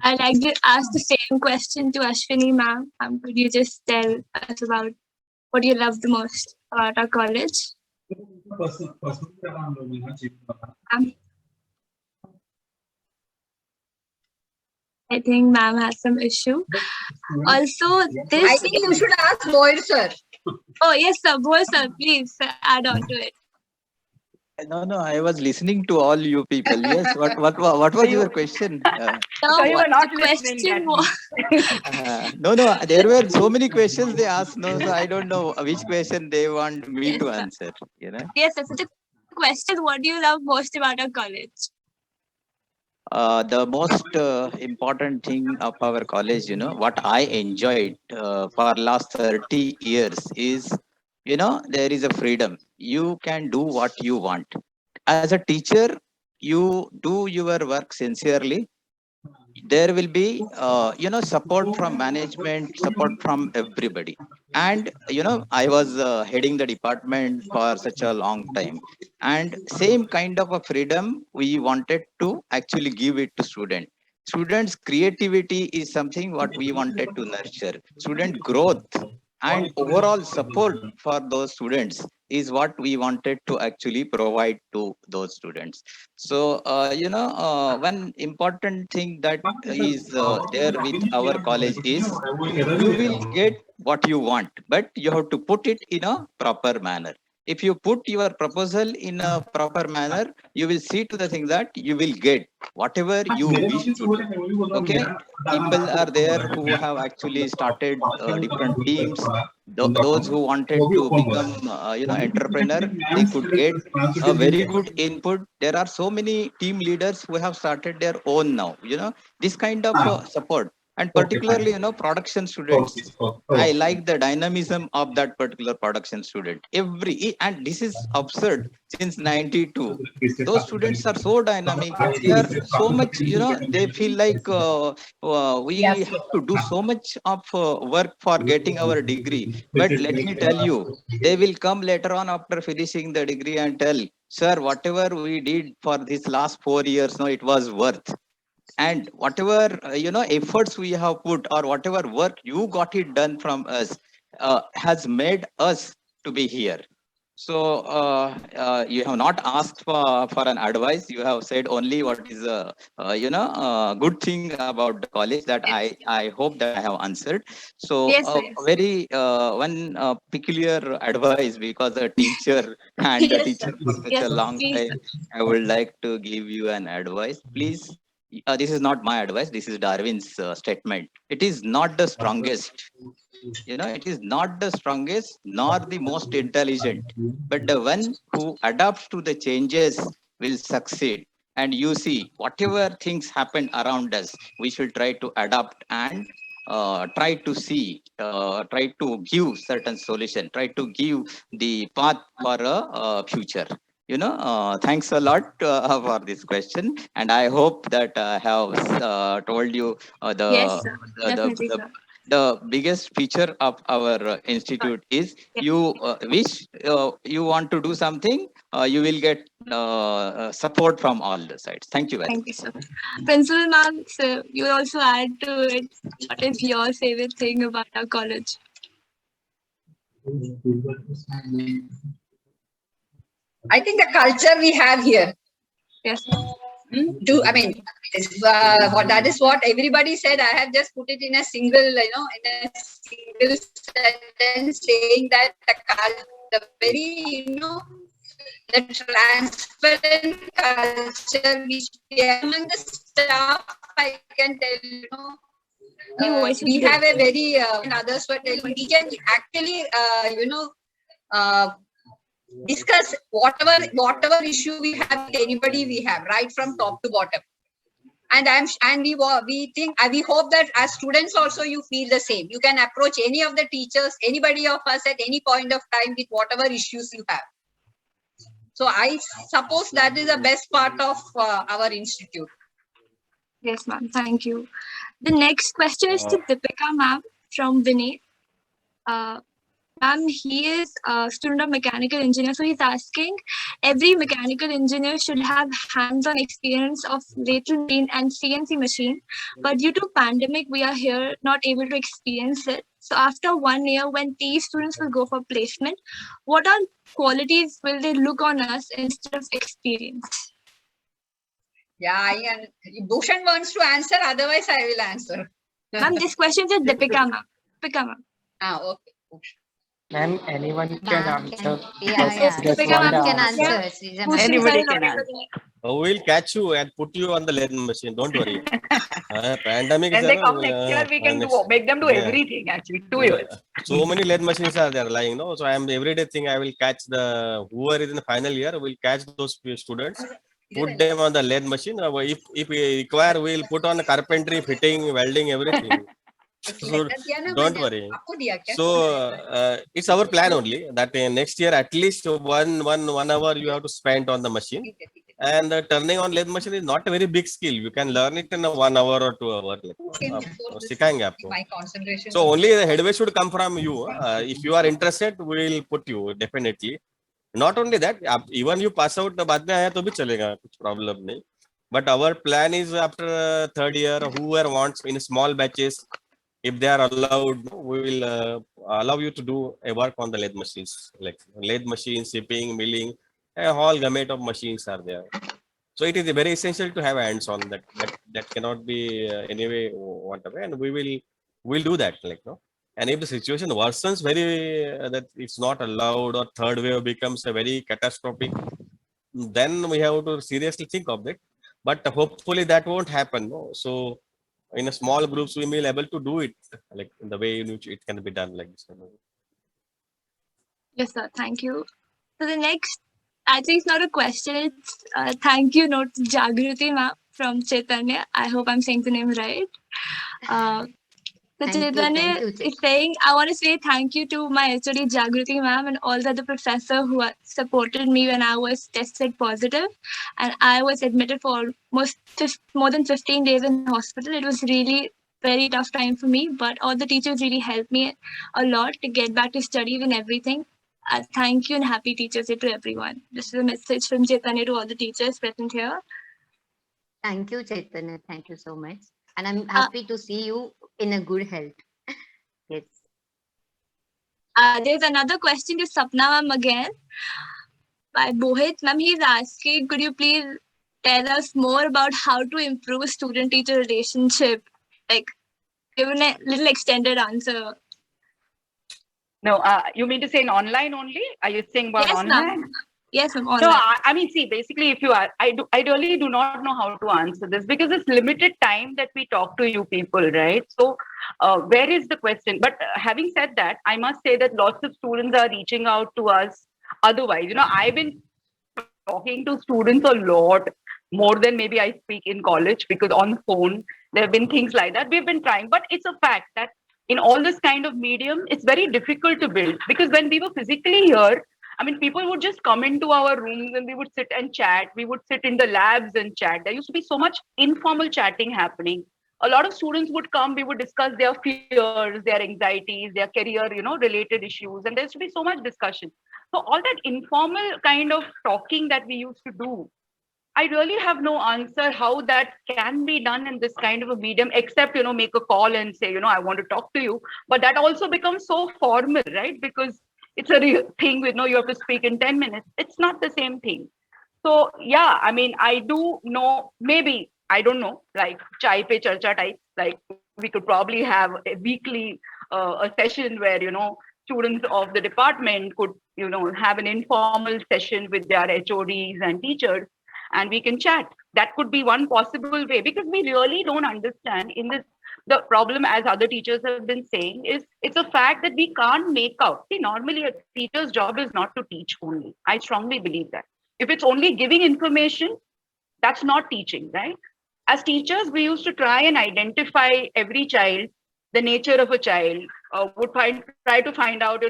I'd like to ask the same question to Ashwini ma'am. Could you just tell us about what you love the most about our college? I think ma'am has some issue. Also, this. I think you should ask Boyd sir. Oh yes, sir. Boyd sir, please add on to it. No, I was listening to all you people. Yes, what was your question? So you were not listening. No, there were so many questions they asked. No, so I don't know which question they want me to answer. Yes, sir. Such a question. What do you love most about our college? The most important thing of our college, what I enjoyed for last 30 years is, there is a freedom. You can do what you want. As a teacher, you do your work sincerely. there will be support from management, support from everybody. And I was heading the department for such a long time, and same kind of a freedom we wanted to actually give it to students creativity is something what we wanted to nurture. Student growth and overall support for those students is what we wanted to actually provide to those students. So one important thing that is there with our college is you will get what you want, but you have to put it in a proper manner. If you put your proposal in a proper manner, you will see to the thing that you will get whatever you wish to do. Okay, people are there who have actually started different teams. Those who wanted to become entrepreneur, they could get a very good input. There are so many team leaders who have started their own now, this kind of support. And particularly production students, I like the dynamism of that particular production student. And this is absurd. Since 92, those students are so dynamic. They are so much, they feel like we have to do so much of work for getting our degree. But let me tell you, they will come later on after finishing the degree and tell, sir, whatever we did for this last 4 years, no, it was worth. And whatever efforts we have put, or whatever work you got it done from us, has made us to be here. So you have not asked for an advice. You have said only what is a good thing about the college, that I hope that I have answered. So Yes, yes. very one peculiar advice, because a teacher and a Yes, teacher sir. for such Yes, a long please, time, sir. I would like to give you an advice. Please, this is not my advice. This is Darwin's statement. It is not the strongest. It is not the strongest nor the most intelligent, but the one who adapts to the changes will succeed. And you see, whatever things happen around us, we should try to adapt and try to give certain solution, try to give the path for a future. Thanks a lot for this question, and I hope that I have told you Yes, sir. the, the, Definitely, the sir. the biggest feature of our institute is, you wish you want to do something, you will get support from all the sides. Thank you very Thank much. you, sir. Principal ma'am, sir, you also add to it. What is your favorite thing about our college? I think the culture we have here. Yes. I mean, that is what everybody said. I have just put it in a single, sentence, saying that the very, the transparent culture which we have among the staff, I can tell, we have a very, and others were telling, we can actually, discuss whatever issue we have with anybody we have, right from top to bottom. And we think, we hope that as students also you feel the same. You can approach any of the teachers, anybody of us at any point of time with whatever issues you have. So I suppose that is the best part of our institute. Yes, ma'am. Thank you. The next question is to Deepika ma'am from Vinay. Ma'am, he is a student of mechanical engineer, so he's asking, every mechanical engineer should have hands-on experience of lathe machine and CNC machine, but due to pandemic, we are here not able to experience it. So after 1 year, when these students will go for placement, what are qualities will they look on us instead of experience? Yeah, Bhushan wants to answer, otherwise I will answer. Ma'am, this question is Deepika ma'am. Deepika ma'am. Okay. Ma'am, anyone can answer. Deepika ma'am can answer. Anybody can answer. We'll catch you and put you on the lathe machine. Don't worry. Pandemic When is they there, come next year, we can make them do everything actually. 2 years. So many lathe machines are there lying, no? So I am everyday thing. I will catch whoever is in the final year. Will catch those students, put them on the lathe machine. If we require, we'll put on the carpentry, fitting, welding, everything. So don't worry. So it's our plan only that next year at least one hour you have to spend on the machine. And turning on lathe machine is not a very big skill. You can learn it in a 1 hour or 2 hour. Came before this, सिखाएंगे आपको. my concentration So was only the headway should come from you. If you are interested, we will put you definitely. Not only that, even you pass out बाद में आया तो भी चलेगा, कुछ problem नहीं. But our plan is after third year, whoever wants in small batches, if they are allowed, we will allow you to do a work on the lathe machines, like lathe machines, shipping, milling, a whole gamut of machines are there. So it is very essential to have hands on that. That cannot be anyway whatever, and we'll do that, like no. And if the situation worsens very that it's not allowed or third wave becomes a very catastrophic, then we have to seriously think of it. But hopefully that won't happen. No? So in a small groups we will be able to do it like in the way in which it can be done like this. Yes, sir. Thank you. So the next, actually, it's not a question. It's a thank you note to Jagruti ma'am from Chaitanya. I hope I'm saying the name right. So Chaitanya is saying, I want to say thank you to my HOD Jagruti ma'am and all the other professors who supported me when I was tested positive, and I was admitted for more than 15 days in hospital. It was really very tough time for me, but all the teachers really helped me a lot to get back to studies and everything. Thank you and happy Teachers Day to everyone. This is a message from Chaitanya to all the teachers present here. Thank you, Chaitanya. Thank you so much. And I'm happy to see you in a good health. Yes. There's another question to Sapna ma'am again by Bohit. Ma'am, he's asking, could you please tell us more about how to improve student-teacher relationship? Like, give a little extended answer. No, you mean to say in online only? Are you saying about online? Yes, ma'am. No, I mean, see, basically, if you are, I really do not know how to answer this because it's limited time that we talk to you people, right? So, where is the question? But having said that, I must say that lots of students are reaching out to us. Otherwise, I've been talking to students a lot more than maybe I speak in college because on the phone there have been things like that. We've been trying, but it's a fact that in all this kind of medium, it's very difficult to build because when we were physically here, I mean, people would just come into our rooms and we would sit and chat. We would sit in the labs and chat. There used to be so much informal chatting happening. A lot of students would come, we would discuss their fears, their anxieties, their career, related issues. And there used to be so much discussion. So all that informal kind of talking that we used to do, I really have no answer how that can be done in this kind of a medium, except, make a call and say, I want to talk to you. But that also becomes so formal, right? Because it's a real thing with, you have to speak in 10 minutes. It's not the same thing. So, yeah, I mean, I do know, maybe, I don't know, like chai pe charcha type, like we could probably have a weekly a session where, students of the department could, have an informal session with their HODs and teachers, and we can chat. That could be one possible way because we really don't understand in this. The problem, as other teachers have been saying, is it's a fact that we can't make out. See, normally a teacher's job is not to teach only. I strongly believe that. If it's only giving information, that's not teaching, right? As teachers, we used to try and identify every child, the nature of a child, would try to find out,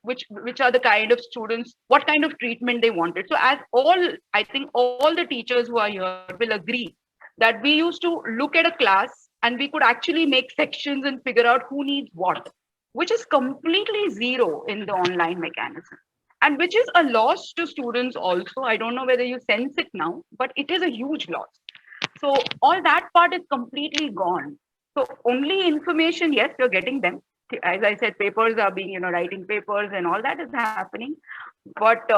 which are the kind of students, what kind of treatment they wanted. So I think all the teachers who are here will agree that we used to look at a class and we could actually make sections and figure out who needs what, which is completely zero in the online mechanism. And which is a loss to students also. I don't know whether you sense it now, but it is a huge loss. So all that part is completely gone. So only information, yes, you're getting them. As I said, papers are being, writing papers and all that is happening. But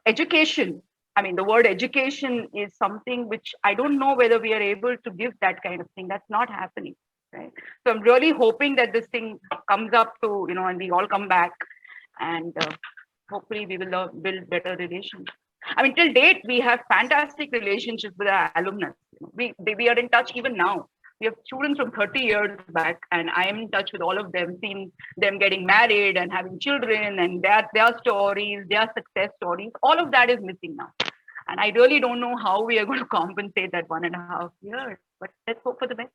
education, I mean, the word education is something which I don't know whether we are able to give that kind of thing. That's not happening, right? So I'm really hoping that this thing comes up to, and we all come back and hopefully we will build better relations. I mean, till date, we have fantastic relationships with our alumni. We are in touch even now. We have students from 30 years back, and I am in touch with all of them, seeing them getting married and having children and their stories, their success stories. All of that is missing now. And I really don't know how we are going to compensate that 1.5 years, but let's hope for the best.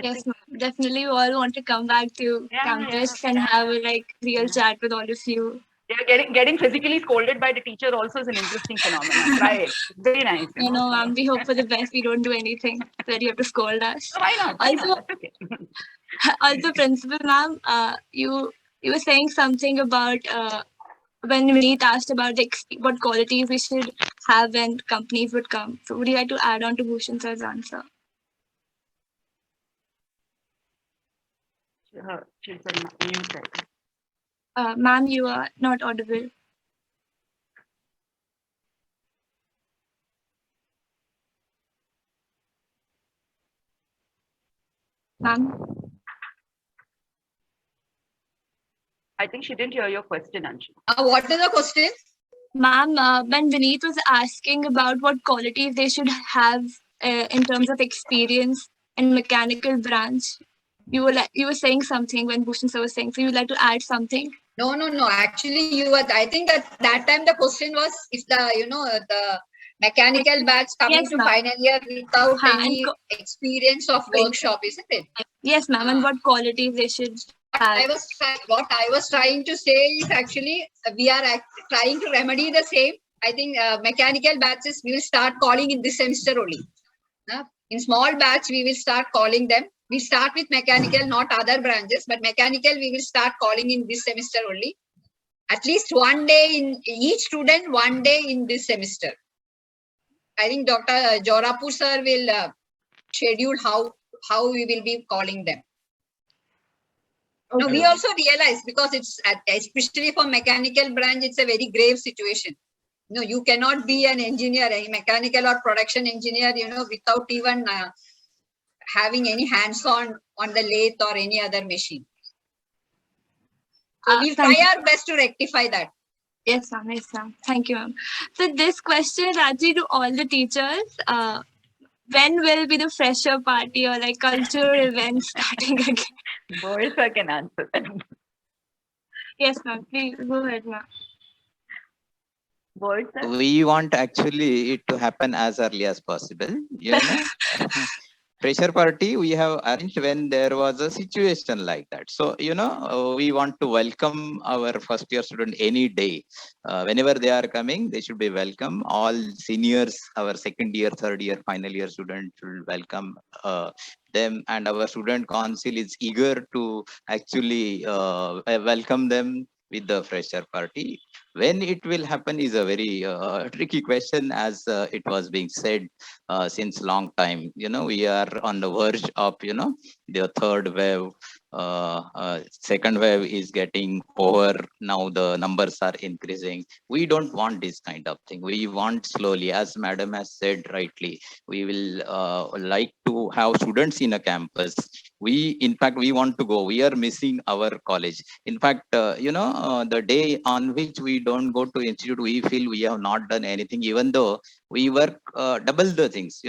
Yes, definitely. We all want to come back to campus and have a real chat with all of you. Yeah, getting physically scolded by the teacher also is an interesting phenomenon. Try it. It's very nice. You know, ma'am, we hope for the best. We don't do anything that you have to scold us. Why not? Why not? That's okay. Also, principal ma'am, you were saying something about when Vineet asked about what qualities we should have when companies would come. So would you like to add on to Bhushan sir's answer? She's on mute, I think. Ma'am, you are not audible. Ma'am? I think she didn't hear your question, Anshu. What is the question? Ma'am, when Vineet was asking about what qualities they should have in terms of experience in mechanical branch, you were saying something when Bhushan sir was saying, so you would like to add something? No. Actually, I think that time the question was if the mechanical batch coming to final year without any experience of workshop, isn't it? Yes, ma'am. And what qualities they should have? What I was trying to say is actually we are trying to remedy the same. I think mechanical batches we will start calling in this semester only. In small batch, we will start calling them. We start with mechanical, not other branches, but mechanical we will start calling in this semester only. At least one day in each student, one day in this semester. I think Dr. Jorapu sir will schedule how we will be calling them. Okay. No, we also realize because it's especially for mechanical branch, it's a very grave situation. No, you cannot be an engineer, a mechanical or production engineer, without even having any hands-on on the lathe or any other machine. So we'll try our best to rectify that. Yes, ma'am. Yes, ma'am. Thank you, ma'am. So this question is actually to all the teachers. When will be the fresher party or like cultural events starting again? Boys can answer that. Yes, ma'am. Please go ahead, ma'am. We want actually it to happen as early as possible. Fresher party we have arranged when there was a situation like that. So, we want to welcome our first year student any day. Whenever they are coming, they should be welcome. All seniors, our second year, third year, final year students should welcome them, and our student council is eager to actually welcome them with the fresher party. When it will happen is a very tricky question, as it was being said since long time. We are on the verge of, the third wave. Second wave is getting over. Now the numbers are increasing. We don't want this kind of thing. We want slowly, as madam has said rightly, we will like to have students in a campus. In fact, we want to go. We are missing our college. In fact, the day on which we don't go to institute, we feel we have not done anything, even though we work double the things.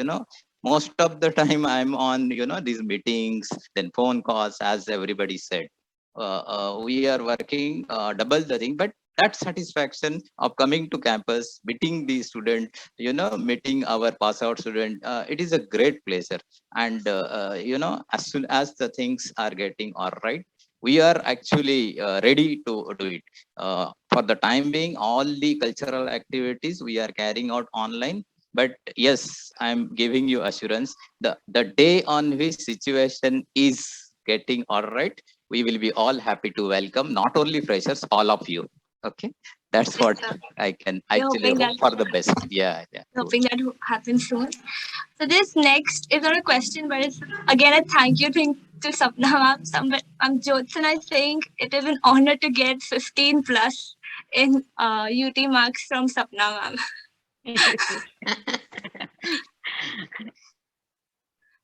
Most of the time I'm on, these meetings, then phone calls, as everybody said. We are working double the thing, but that satisfaction of coming to campus, meeting the student, meeting our pass out student, it is a great pleasure. And, as soon as the things are getting all right, we are actually ready to do it. For the time being, all the cultural activities we are carrying out online. But yes, I'm giving you assurance, the day on which situation is getting all right, we will be all happy to welcome not only freshers, all of you. Okay, that's what I can actually hope for the best. Yeah. Hoping that happens soon. So this next is not a question, but it's again a thank you thing to Sapna ma'am. Jyotsna is saying it is an honor to get 15 plus in UT marks from Sapna ma'am.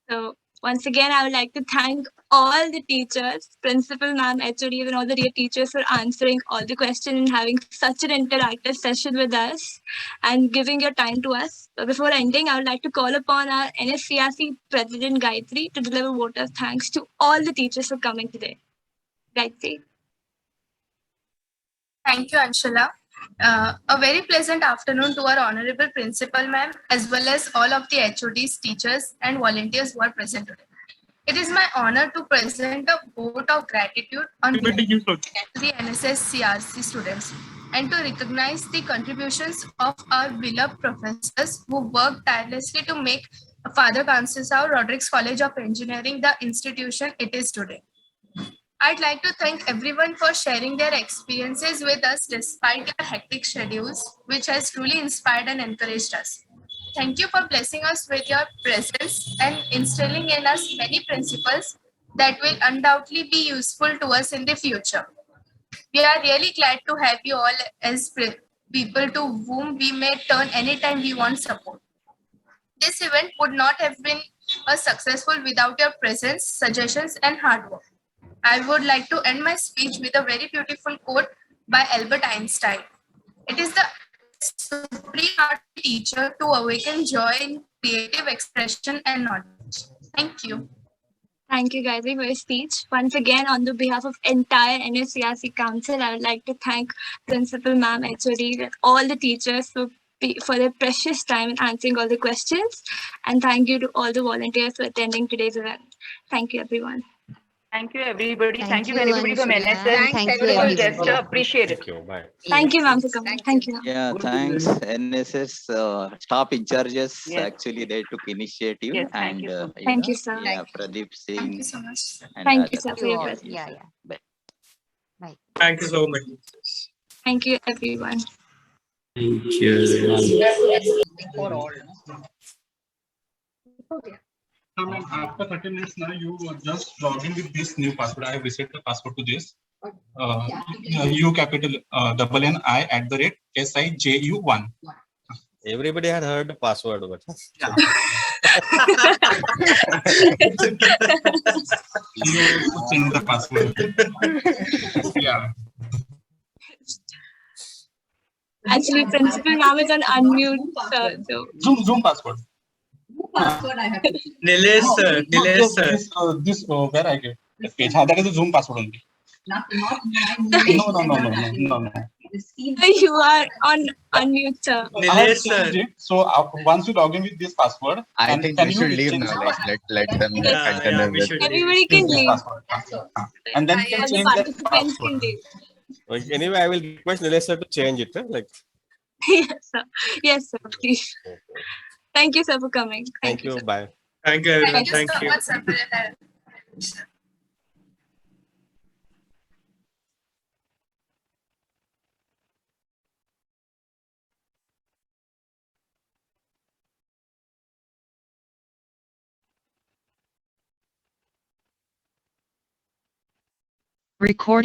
So once again, I would like to thank all the teachers, principal, ma'am, HOD, and all the dear teachers for answering all the questions and having such an interactive session with us and giving your time to us. But before ending, I would like to call upon our NSCRC President Gayatri to deliver a vote of thanks to all the teachers for coming today. Gayatri. Thank you, Anshala. A very pleasant afternoon to our honorable principal ma'am, as well as all of the HODs, teachers and volunteers who are present today. It is my honor to present a vote of gratitude on behalf of the NSS CRC students. and to recognize the contributions of our beloved professors who worked tirelessly to make Father Conceição Rodrigues College of Engineering the institution it is today. I'd like to thank everyone for sharing their experiences with us despite their hectic schedules, which has truly inspired and encouraged us. Thank you for blessing us with your presence and instilling in us many principles that will undoubtedly be useful to us in the future. We are really glad to have you all as people to whom we may turn anytime we want support. This event would not have been successful without your presence, suggestions, and hard work. I would like to end my speech with a very beautiful quote by Albert Einstein. It is the supreme art teacher to awaken joy in creative expression and knowledge. Thank you. Thank you, Gayatri, for your speech. Once again, on the behalf of entire NSCRC Council, I would like to thank Principal Ma'am, HOD, and all the teachers for their precious time in answering all the questions. And thank you to all the volunteers for attending today's event. Thank you, everyone. Thank you, everybody. Thank you, you, everybody from Anshula. NSS. Thanks, Thank you, Beautiful everybody. gesture. Appreciate it. Thank you. Bye. Thank you, ma'am, for coming. Thank Thank you. Yeah, thanks NSS staff in charges. Yes. Actually, they took initiative, Yes, thank and you so much. Thank you, sir. yeah, Pradeep Thank Singh you so much. and Thank you, others. sir, for your presence. Yeah. Right. Thank you so much. Thank you, everyone. Thank you. After 30 minutes now, you just log in with this new password. I have reset the password to this. U capital NNI@SIJU1. Everybody had heard the password, but Yeah. You change the password. Yeah. Actually, Principal Ma'am is on unmute, sir. So. Zoom password. Nilesh sir. Nilesh sir. This where I get the page. That is the Zoom password only. Not No. You are on unmute, sir. Nilesh sir. So once you log in with this password, I think we should leave now. Like let them continue with. Everybody can leave. And then you can All the change the participants can leave. like, anyway, I will request Nilesh sir to change it. Like, Yes, sir. Yes, sir. Please. Thank you, sir, for coming. thank you. Sir. Bye. Thank you, everyone. Thank you so Thank you. much, sir, for your help. Recording.